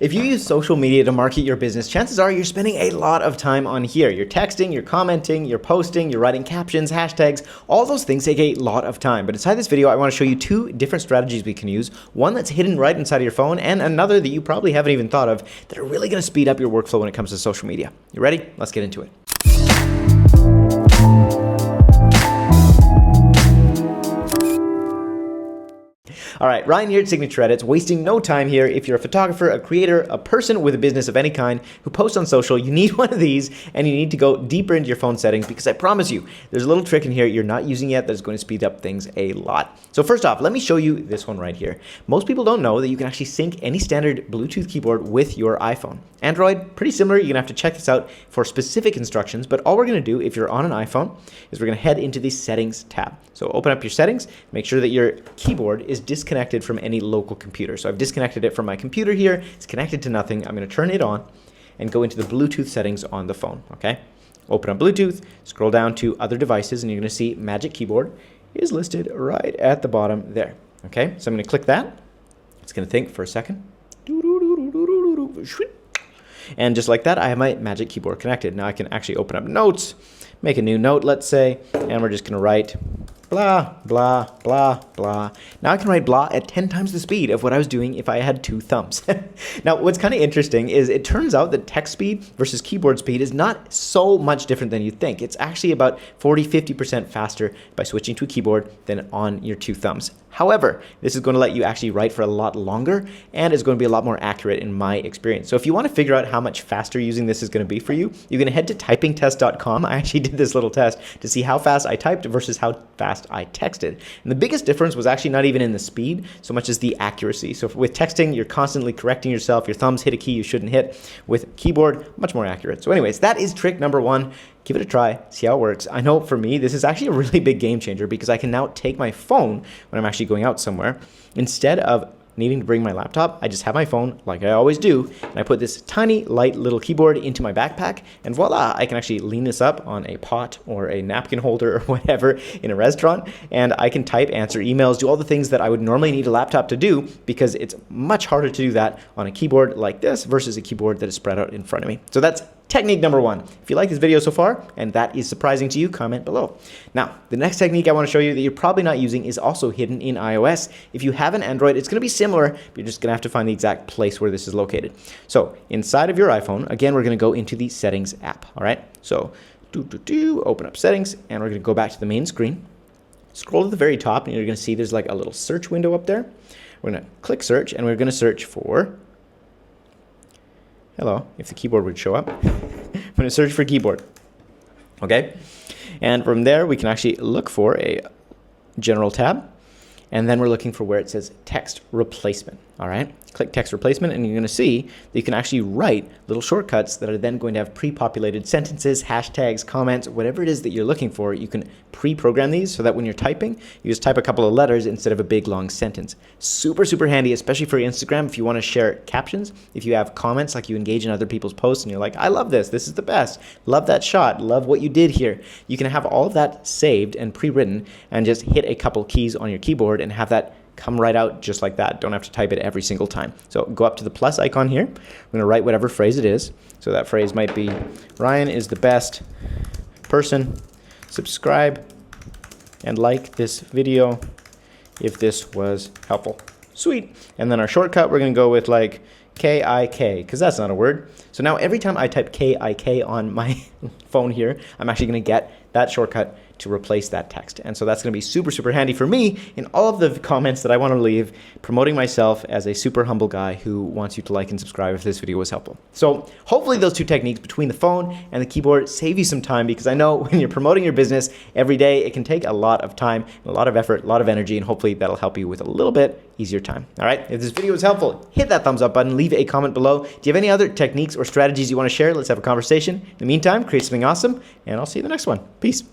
If you use social media to market your business, chances are you're spending a lot of time on here. You're texting, you're commenting, you're posting, you're writing captions, hashtags, all those things take a lot of time. But inside this video, I want to show you two different strategies we can use. One that's hidden right inside of your phone and another that you probably haven't even thought of that are really going to speed up your workflow when it comes to social media. You ready? Let's get into it. All right, Ryan here at Signature Edits, wasting no time here. If you're a photographer, a creator, a person with a business of any kind who posts on social, you need one of these and you need to go deeper into your phone settings because I promise you, there's a little trick in here you're not using yet that's going to speed up things a lot. So first off, let me show you this one right here. Most people don't know that you can actually sync any standard Bluetooth keyboard with your iPhone. Android, pretty similar. You're gonna have to check this out for specific instructions, but all we're gonna do if you're on an iPhone is we're gonna head into the settings tab. So open up your settings, make sure that your keyboard is disconnected from any local computer. So I've disconnected it from my computer here. It's connected to nothing. I'm gonna turn it on and go into the Bluetooth settings on the phone, okay? Open up Bluetooth, scroll down to other devices, and you're gonna see Magic Keyboard is listed right at the bottom there, okay? So I'm gonna click that. It's gonna think for a second. And just like that, I have my Magic Keyboard connected. Now I can actually open up Notes, make a new note, let's say, and we're just gonna write blah, blah, blah, blah. Now I can write blah at 10 times the speed of what I was doing if I had two thumbs. Now, what's kind of interesting is it turns out that text speed versus keyboard speed is not so much different than you think. It's actually about 40-50% faster by switching to a keyboard than on your two thumbs. However, this is going to let you actually write for a lot longer and is going to be a lot more accurate in my experience. So if you want to figure out how much faster using this is going to be for you, you're going to head to typingtest.com. I actually did this little test to see how fast I typed versus how fast I texted. And the biggest difference was actually not even in the speed so much as the accuracy. So with texting, you're constantly correcting yourself. Your thumbs hit a key you shouldn't hit. With keyboard, much more accurate. So anyways, that is trick number one. Give it a try, see how it works. I know for me, this is actually a really big game changer because I can now take my phone when I'm actually going out somewhere. Instead of needing to bring my laptop, I just have my phone like I always do, and I put this tiny, light little keyboard into my backpack, and voila, I can actually lean this up on a pot or a napkin holder or whatever in a restaurant, and I can type, answer emails, do all the things that I would normally need a laptop to do because it's much harder to do that on a keyboard like this versus a keyboard that is spread out in front of me. So that's technique number one. If you like this video so far, and that is surprising to you, comment below. Now, the next technique I want to show you that you're probably not using is also hidden in iOS. If you have an Android, it's going to be similar, but you're just going to have to find the exact place where this is located. So inside of your iPhone, again, we're going to go into the Settings app, all right? So open up Settings, and we're going to go back to the main screen. Scroll to the very top, and you're going to see there's like a little search window up there. We're going to click search, and we're going to search for hello, if the keyboard would show up. I'm going to search for keyboard, okay? And from there, we can actually look for a general tab, and then we're looking for where it says text replacement, all right? Click text replacement, and you're going to see that you can actually write little shortcuts that are then going to have pre-populated sentences, hashtags, comments, whatever it is that you're looking for. You can pre-program these so that when you're typing, you just type a couple of letters instead of a big long sentence. Super, super handy, especially for Instagram if you want to share captions. If you have comments, like you engage in other people's posts and you're like, I love this, this is the best, love that shot, love what you did here. You can have all of that saved and pre-written and just hit a couple keys on your keyboard and have that come right out just like that. Don't have to type it every single time. So go up to the plus icon here. I'm going to write whatever phrase it is. So that phrase might be, Ryan is the best person. Subscribe and like this video if this was helpful. Sweet. And then our shortcut, we're going to go with like K-I-K, because that's not a word. So now every time I type K-I-K on my phone here, I'm actually going to get that shortcut to replace that text. And so that's going to be super, super handy for me in all of the comments that I want to leave, promoting myself as a super humble guy who wants you to like and subscribe if this video was helpful. So hopefully those two techniques between the phone and the keyboard save you some time, because I know when you're promoting your business every day, it can take a lot of time, a lot of effort, a lot of energy, and hopefully that'll help you with a little bit easier time. All right, if this video was helpful, hit that thumbs up button, leave a comment below. Do you have any other techniques or strategies you want to share? Let's have a conversation. In the meantime, create something awesome, and I'll see you in the next one. Peace.